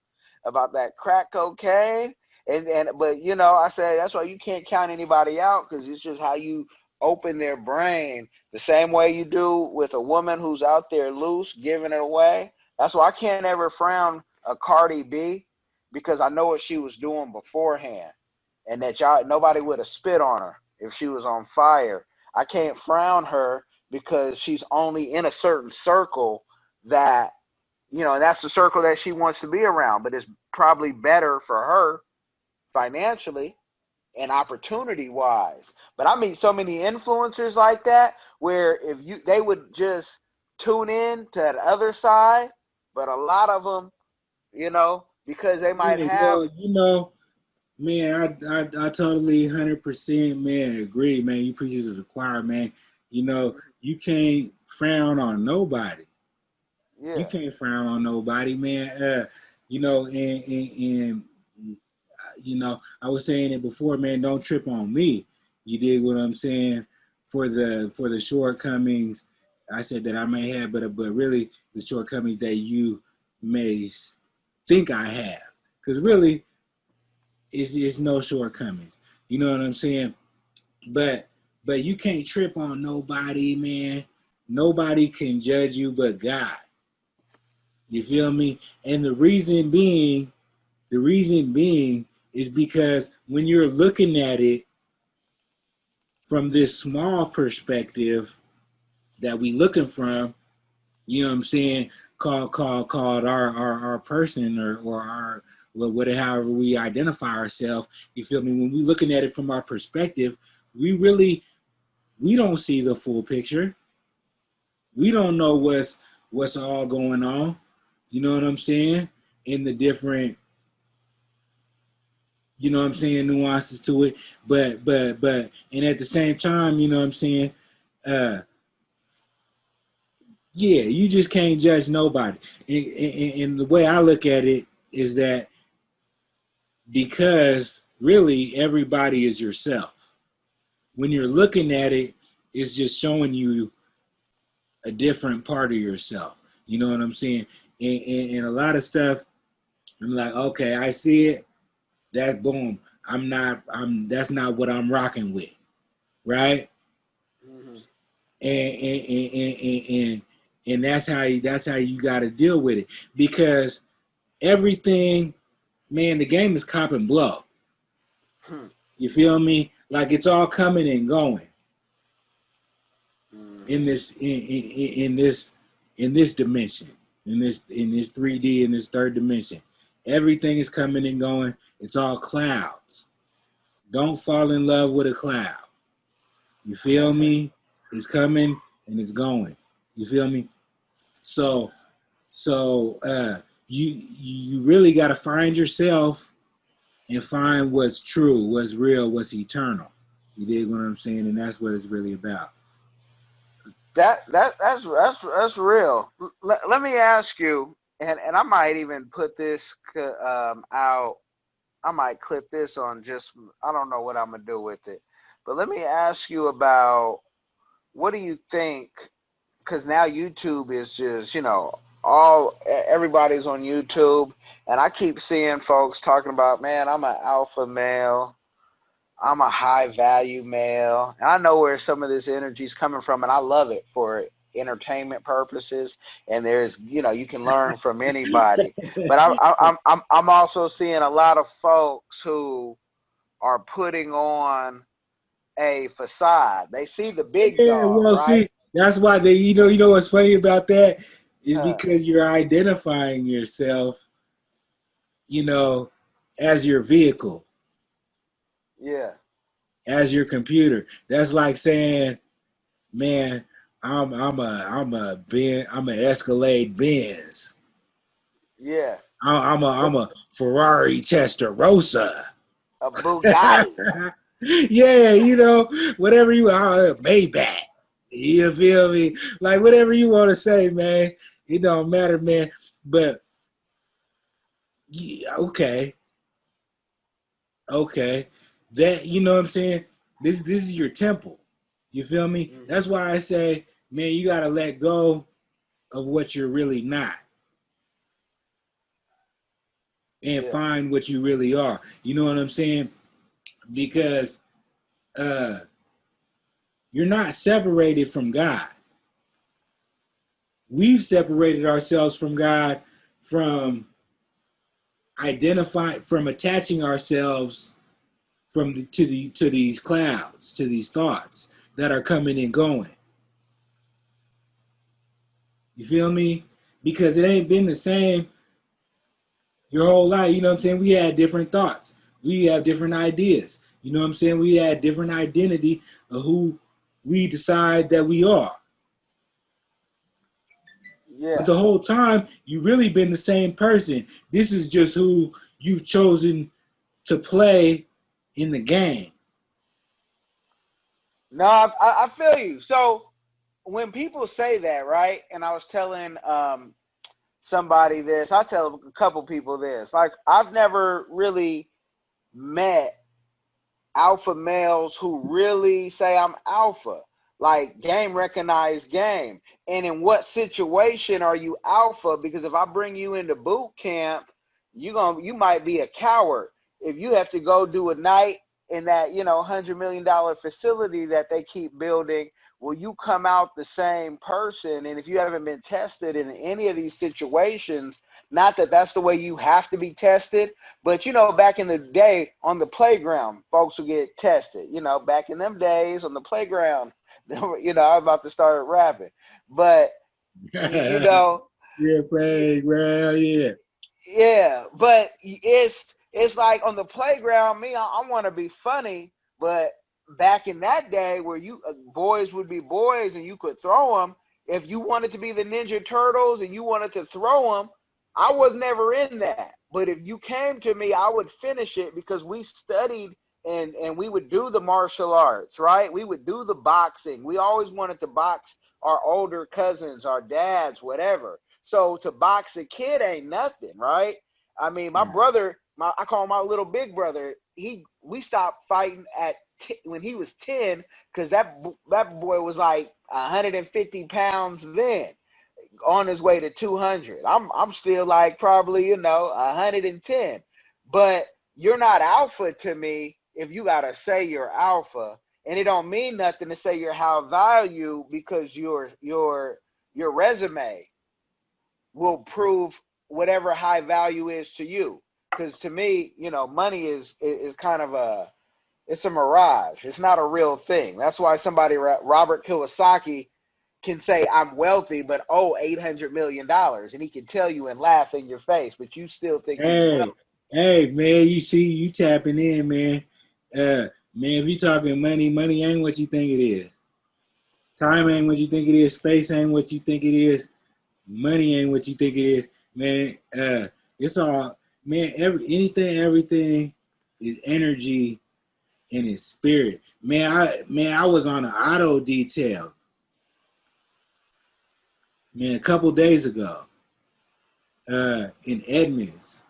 about that crack cocaine, but I say that's why you can't count anybody out because it's just how you open their brain the same way you do with a woman who's out there loose giving it away. That's why I can't ever frown a Cardi B because I know what she was doing beforehand and that nobody would have spit on her if she was on fire. I can't frown her because she's only in a certain circle that, and that's the circle that she wants to be around, but it's probably better for her financially and opportunity wise. But I meet so many influencers like that where they would just tune in to that other side, but a lot of them, because they might Yeah, have. well, man, I totally 100%, man, agree, man. You preach it to the choir, man. You can't frown on nobody. Yeah. You can't frown on nobody, man. And I was saying it before, man. Don't trip on me. You dig what I'm saying? for the shortcomings I said that I may have, but really the shortcomings that you may think I have, because really it's no shortcomings. You know what I'm saying? But you can't trip on nobody, man. Nobody can judge you but God. You feel me? And the reason being is because when you're looking at it from this small perspective that we looking from, you know what I'm saying, called our person or our whatever, however we identify ourselves, you feel me? When we looking at it from our perspective, we don't see the full picture. We don't know what's all going on. You know what I'm saying? In the different, you know what I'm saying, nuances to it. But and at the same time, you know what I'm saying, yeah, you just can't judge nobody. And the way I look at it is that because really everybody is yourself. When you're looking at it, it's just showing you a different part of yourself. You know what I'm saying? And a lot of stuff, I'm like, okay, I see it. That's boom. That's not what I'm rocking with. Right? Mm-hmm. And that's how you got to deal with it, because everything, man, the game is cop and blow. You feel me? Like it's all coming and going in this dimension, in this 3D, in this third dimension. Everything is coming and going. It's all clouds. Don't fall in love with a cloud. You feel me? It's coming and it's going. You feel me? So you really got to find yourself and find what's true, what's real, what's eternal. You dig what I'm saying? And that's what it's really about. That's real. Let me ask you, and I might even put this out. I might clip this on just, I don't know what I'm gonna do with it, but let me ask you about, what do you think? Because now YouTube is just, everybody's on YouTube, and I keep seeing folks talking about, man, I'm an alpha male, I'm a high value male. And I know where some of this energy is coming from, and I love it for entertainment purposes. And there's, you can learn from anybody. But I'm also seeing a lot of folks who are putting on a facade. They see the big dog, well, right? see, that's why they, you know what's funny about that is because you're identifying yourself, as your vehicle. Yeah. As your computer. That's like saying, man, I'm an Escalade Benz. Yeah. I'm a Ferrari Testarossa. A Bugatti. Yeah, whatever you are, Maybach. You feel me? Like whatever you want to say, man. It don't matter, man. But yeah, okay. That, you know what I'm saying? This is your temple. You feel me? Mm-hmm. That's why I say, man, you gotta let go of what you're really not. And find what you really are. You know what I'm saying? Because you're not separated from God. We've separated ourselves from God from attaching ourselves to these clouds, to these thoughts that are coming and going. You feel me? Because it ain't been the same your whole life. You know what I'm saying? We had different thoughts. We have different ideas. You know what I'm saying? We had different identity of who we decide that we are. Yeah. But the whole time, you really been the same person. This is just who you've chosen to play in the game. No, I feel you. So when people say that, right? And I was telling somebody this, I tell a couple people this. Like, I've never really met alpha males who really say I'm alpha. Like game recognized game. And in what situation are you alpha? Because if I bring you into boot camp, you might be a coward. If you have to go do a night in that, $100 million facility that they keep building, will you come out the same person? And if you haven't been tested in any of these situations, not that that's the way you have to be tested, but back in the day on the playground, folks would get tested. Back in them days on the playground, I'm about to start rapping, but you know, Yeah, playground, yeah. yeah, but it's like on the playground, I want to be funny, but back in that day where you boys would be boys and you could throw them, if you wanted to be the Ninja Turtles and you wanted to throw them, I was never in that. But if you came to me, I would finish it because we studied and we would do the martial arts, right? We would do the boxing. We always wanted to box our older cousins, our dads, whatever. So to box a kid ain't nothing, right? I mean, my brother, I call him my little big brother. We stopped fighting when he was 10 because that boy was like 150 pounds then, on his way to 200. I'm still like probably 110, but you're not alpha to me if you gotta say you're alpha, and it don't mean nothing to say you're high value because your resume will prove whatever high value is to you. Because to me, money is kind of it's a mirage. It's not a real thing. That's why somebody, Robert Kiyosaki, can say I'm wealthy, but $800 million, and he can tell you and laugh in your face, but you still think he's wealthy. Hey, man, you see, you tapping in, man. Man, if you talking money, money ain't what you think it is. Time ain't what you think it is. Space ain't what you think it is. Money ain't what you think it is, man. It's all, man. Everything is energy and it's spirit, man. I was on an auto detail, man, a couple days ago, in Edmonds,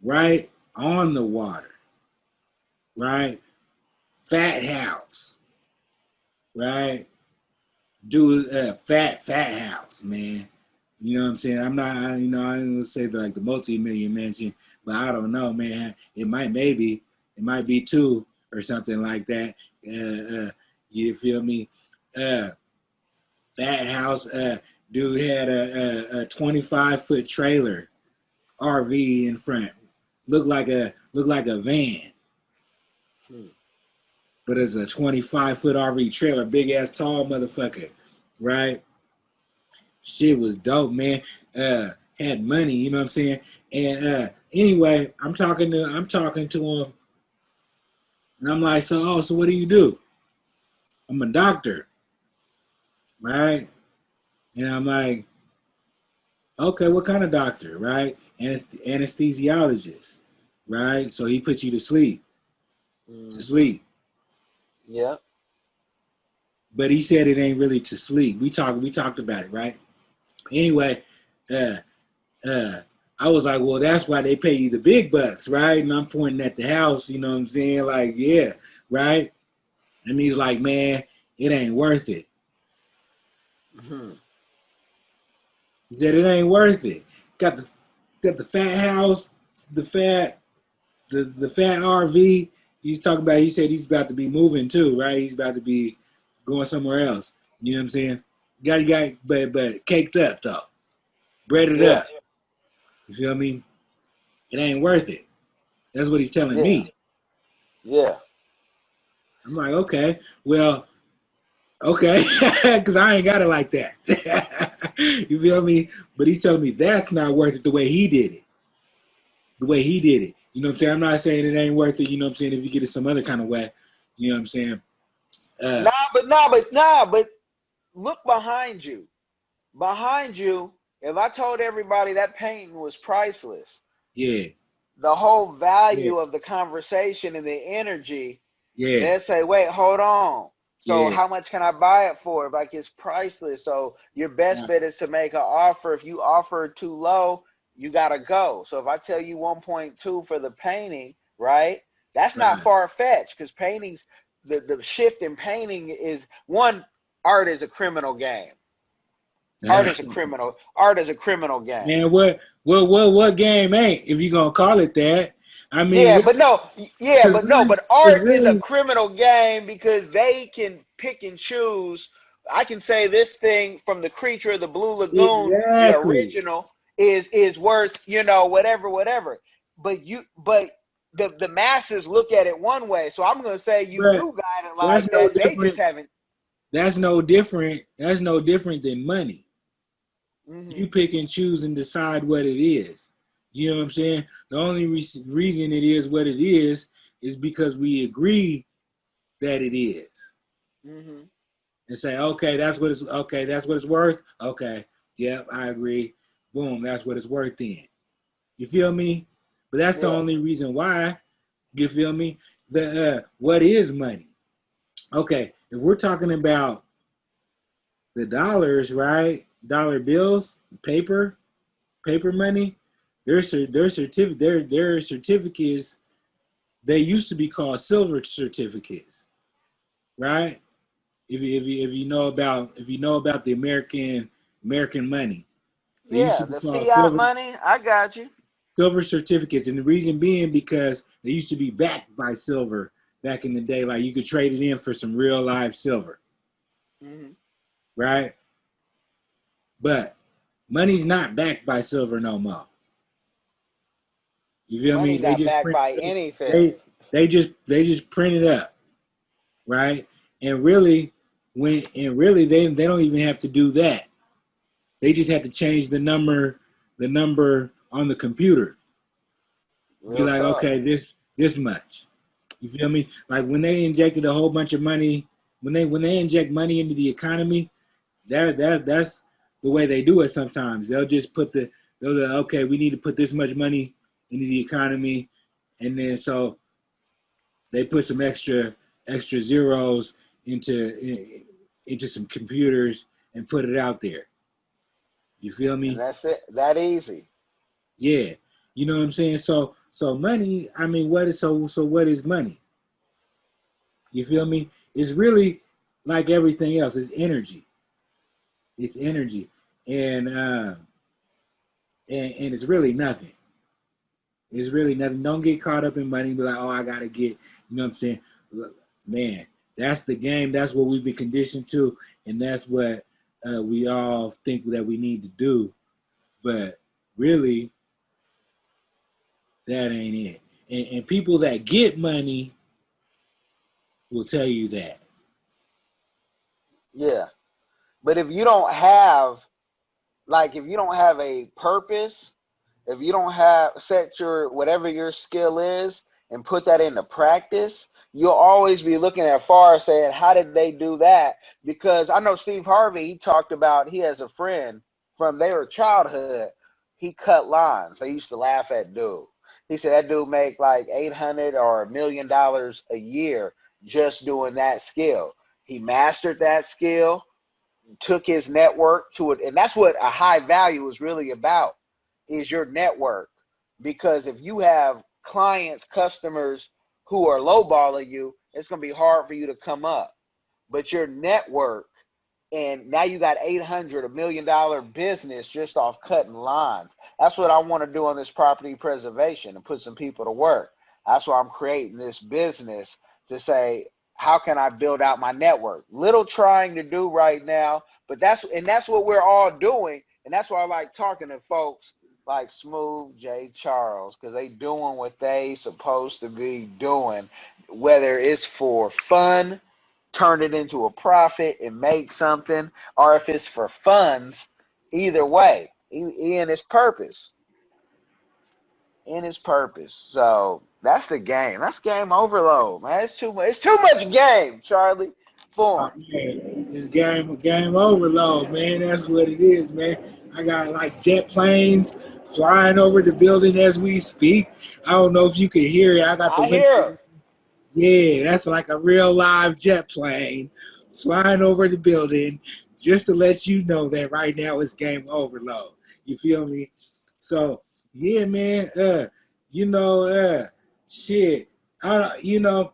right on the water, right, fat house, right. Dude, fat house, man. You know what I'm saying? I'm not, I ain't gonna say like the multi-million mansion, but I don't know, man. It might be two or something like that. You feel me? Fat house. Dude had a 25-foot trailer RV in front. Looked like a van, but it's a 25-foot RV trailer, big ass tall motherfucker, right? Shit was dope, man. Had money, you know what I'm saying? And anyway, I'm talking to him, and I'm like, so what do you do? I'm a doctor, right? And I'm like, okay, what kind of doctor, right? And anesthesiologist, right? So he puts you to sleep, Yeah. But he said it ain't really to sleep. We talked about it, right? Anyway, I was like, well, that's why they pay you the big bucks, right? And I'm pointing at the house, you know what I'm saying? Like, yeah, right? And he's like, man, it ain't worth it. Mm-hmm. He said, it ain't worth it. Got the fat house, the fat RV. He's talking about, he said he's about to be moving too, right? He's about to be going somewhere else. You know what I'm saying? Got, but caked up though. Breaded up. You feel me? It ain't worth it. That's what he's telling me. Yeah. I'm like, okay, well, okay, because I ain't got it like that. You feel me? But he's telling me that's not worth it the way he did it. The way he did it. You know what I'm saying? I'm not saying it ain't worth it, you know what I'm saying, if you get it some other kind of way. You know what I'm saying? But look behind you. Behind you, if I told everybody that painting was priceless, yeah, the whole value of the conversation and the energy, they'd say, wait, hold on. So how much can I buy it for? Like, it's priceless. So your best bet is to make an offer. If you offer too low, you got to go. So if I tell you 1.2 for the painting, right, that's not far-fetched because paintings, the shift in painting is one. Art is a criminal game. Nah. Art is a criminal game. Man, what game ain't, if you gonna call it that? I mean, Yeah, but art is a really, criminal game because they can pick and choose. I can say this thing from the Creature of the Blue Lagoon, the exactly. original, is worth, whatever. But the masses look at it one way. So I'm gonna say you But do got it that's like no that. They just different. haven't. That's no different. That's no different than money. Mm-hmm. You pick and choose and decide what it is. You know what I'm saying? The only reason it is what it is because we agree that it is. Mm-hmm. And say, that's what it's worth. Okay, yep, I agree. Boom, that's what it's worth then. You feel me? But that's the Yeah. only reason why. You feel me? What is money? Okay, if we're talking about the dollars, right? Dollar bills, paper money. Their certificates. They used to be called silver certificates, right? If you know about the American money, they used to Yeah, be the called fiat money. I got you. silver certificates, and the reason being because they used to be backed by silver back in the day. Like you could trade it in for some real live silver, Mm-hmm. right? But money's not backed by silver no more. You feel me? Money's They not just backed print by it. anything. They just print it up, right? And really, they don't even have to do that. They just have to change the number on the computer. Be Real like, talk. okay, this much. You feel me? Like when they injected a whole bunch of money, when they inject money into the economy, that's the way they do it. Sometimes they'll just okay, we need to put this much money into the economy, and then so they put some extra zeros into some computers and put it out there. You feel And me? that's it. That easy. Yeah. You know what I'm saying? So money, I mean, what is money? You feel me? It's really like everything else. It's energy. It's energy. And it's really nothing. It's really nothing. Don't get caught up in money and be like, oh, I gotta get, you know what I'm saying? Man, that's the game. That's what we've been conditioned to, and that's what we all think that we need to do. But really, that ain't it. And people that get money will tell you that. Yeah. But if you don't have, if you don't have a purpose, if you don't have set your whatever your skill is and put that into practice, you'll always be looking at far saying, how did they do that? Because I know Steve Harvey, he talked about he has a friend from their childhood. He cut lines. They used to laugh at dude. He said that dude make like 800 or $1 million a year just doing that skill. He mastered that skill, took his network to it, and that's what a high value is really about, is your network. Because if you have clients, customers who are lowballing you, it's going to be hard for you to come up. But your network, and now you got 800 $1 million business just off cutting lines. That's what I want to do on this property preservation and put some people to work. That's why I'm creating this business to say, how can I build out my network? Little trying to do right now, but that's what we're all doing. And that's why I like talking to folks like Smoove, J. Charles, because they doing what they supposed to be doing, whether it's for fun, turn it into a profit and make something, or if it's for funds, either way, in his purpose. In his purpose. So that's the game. That's game overload, man. It's too much. It's too much game, Charlie. Oh, Form. man, it's game overload, man. That's what it is, man. I got like jet planes flying over the building as we speak. I don't know if you can hear it. I got the I window. hear him. Yeah, that's like a real live jet plane flying over the building, just to let you know that right now it's game overload. You feel me? So yeah, man. You know, shit. You know,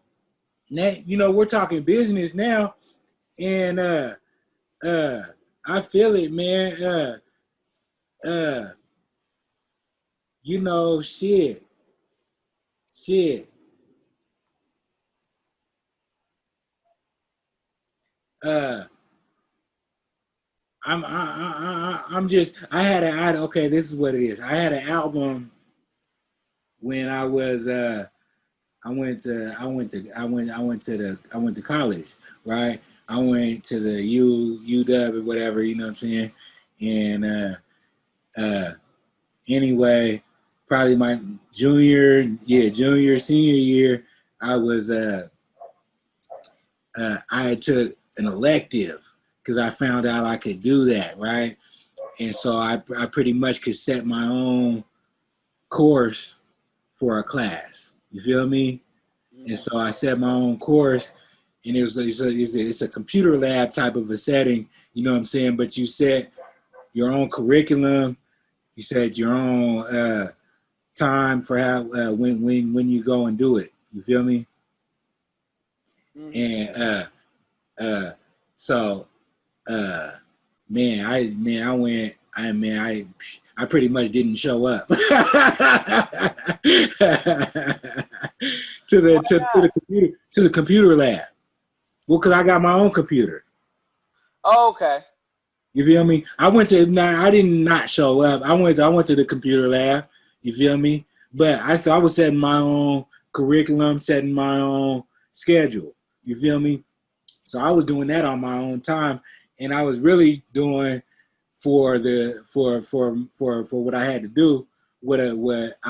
we're talking business now, and I feel it, man. Shit. Okay, this is what it is. I had an album when I was I went to college, right? I went to the UW or whatever, you know what I'm saying? And anyway, probably my junior, senior year, I was I took an elective because I found out I could do that, right? And so I pretty much could set my own course for a class. You feel me? And so I set my own course, and it's a computer lab type of a setting, you know what I'm saying? But you set your own curriculum, you set your own time for how when you go and do it. You feel me? And so I pretty much didn't show up to the computer lab. Well, because I got my own computer. Oh, okay. You feel me? I did not show up. I went to the computer lab. You feel me? But I was setting my own curriculum, setting my own schedule. You feel me? So I was doing that on my own time, and I was really doing for what I had to do, what I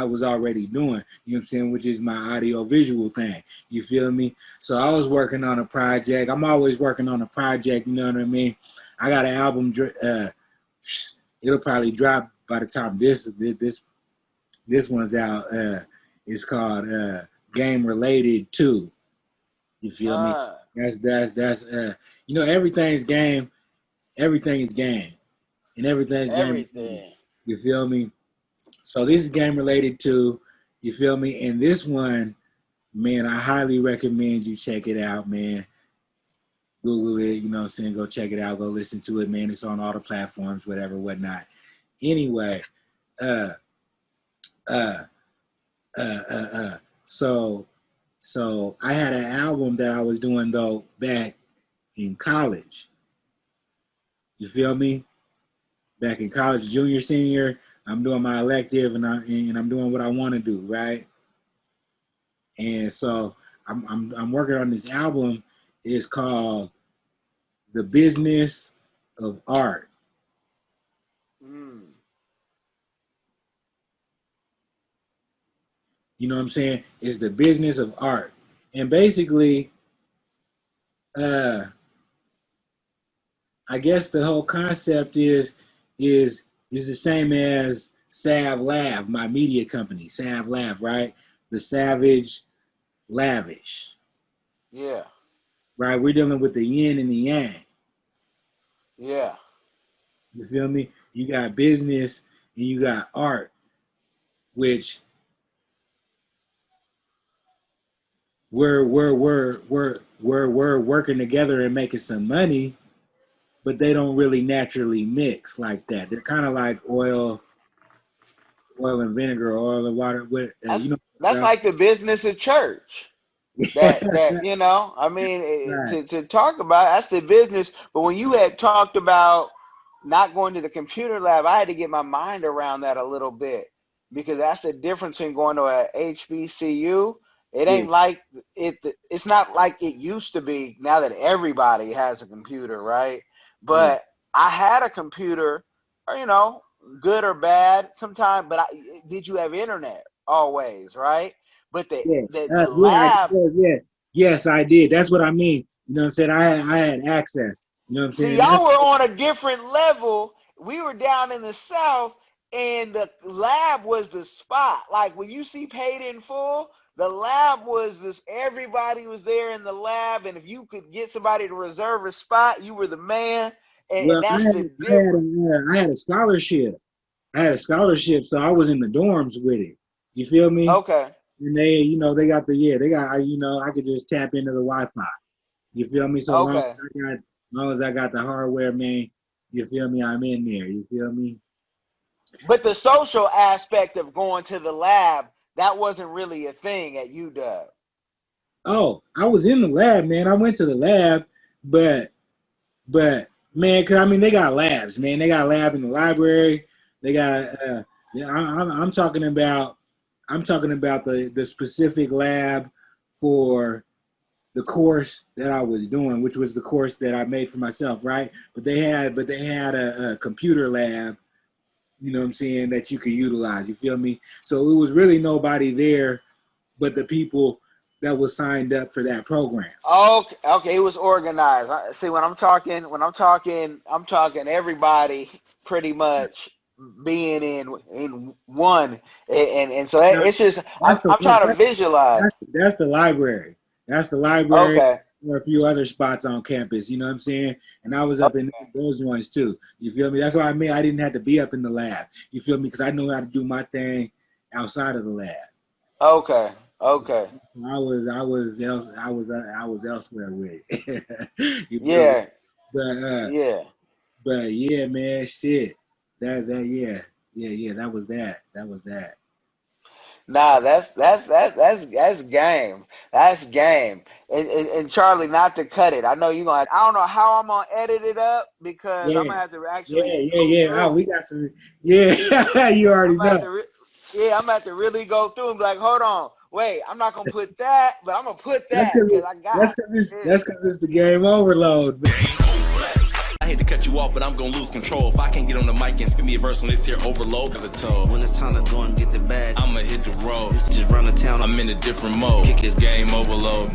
was already doing, you know what I'm saying, which is my audio visual thing. You feel me? So I was working on a project. I'm always working on a project, you know what I mean? I got an album, it'll probably drop by the time this one's out. It's called Game Related 2. You feel me? That's everything's game. Everything is game. And everything's game. You feel me? So this is Game Related 2. You feel me? And this one, man, I highly recommend you check it out, man. Google it, you know what I'm saying? Go check it out. Go listen to it, man. It's on all the platforms, whatever, whatnot. Anyway, so I had an album that I was doing, though, back in college. You feel me? Back in college, junior, senior, I'm doing my elective, and I'm doing what I want to do, right? And so I'm working on this album. It's called The Business of Art. You know what I'm saying? It's the business of art. And basically, I guess the whole concept is the same as Sav Lab, my media company, Sav Lab, right? The Savage Lavish. Yeah. Right? We're dealing with the yin and the yang. Yeah. You feel me? You got business and you got art, which we're working together and making some money, but they don't really naturally mix like that. They're kind of like oil and vinegar, oil and water. That's like the business of church. That I mean, Right. to talk about, that's the business. But when you had talked about not going to the computer lab, I had to get my mind around that a little bit, because that's the difference in going to a HBCU. It ain't like it. It's not like it used to be. Now that everybody has a computer, right? But I had a computer, good or bad sometimes. But did you have internet always, right? But the lab. Yes, I did. That's what I mean. You know what I'm saying? I had access. You know what I'm saying? See, y'all were on a different level. We were down in the South, and the lab was the spot. Like when you see Paid in Full, the lab was this. Everybody was there in the lab, and if you could get somebody to reserve a spot, you were the man. And that's the difference. I had a scholarship. So I was in the dorms with it. You feel me? Okay. And they, you know, they got, you know, I could just tap into the Wi-Fi. You feel me? So Okay. long as I got the hardware, man, you feel me? I'm in there. You feel me? But the social aspect of going to the lab, that wasn't really a thing at UW. Oh, I was in the lab, man. I went to the lab, but man, cause I mean they got labs, man. They got a lab in the library. They got I'm talking about the specific lab for the course that I was doing, which was the course that I made for myself, right? But they had a computer lab, you know what I'm saying, that you could utilize. You feel me? So it was really nobody there but the people that was signed up for that program. Okay, it was organized. See, when I'm talking everybody pretty much being in one, and so it's just I'm trying to visualize. That's the library. That's the library. Okay. Or a few other spots on campus, you know what I'm saying? And I was up in those ones too. You feel me? That's what I mean. I didn't have to be up in the lab. You feel me? Because I knew how to do my thing outside of the lab. Okay. I was elsewhere with it. Yeah. But yeah, man, shit. That was that. Nah, that's game. That's game. And Charlie, not to cut it. I know you're gonna. I don't know how I'm gonna edit it up because I'm gonna have to actually. Yeah. Oh, we got some. Yeah, you already know. I'm gonna have to really go through and be like, hold on, wait, I'm not gonna put that, but I'm gonna put that because I got. That's because it's the game overload. I hate to cut you off, but I'm gonna lose control. If I can't get on the mic and spin me a verse on this here overload, never told. When it's time to go and get the bag, I'ma hit the road. just run the town. I'm in a different mode. Kick his game overload.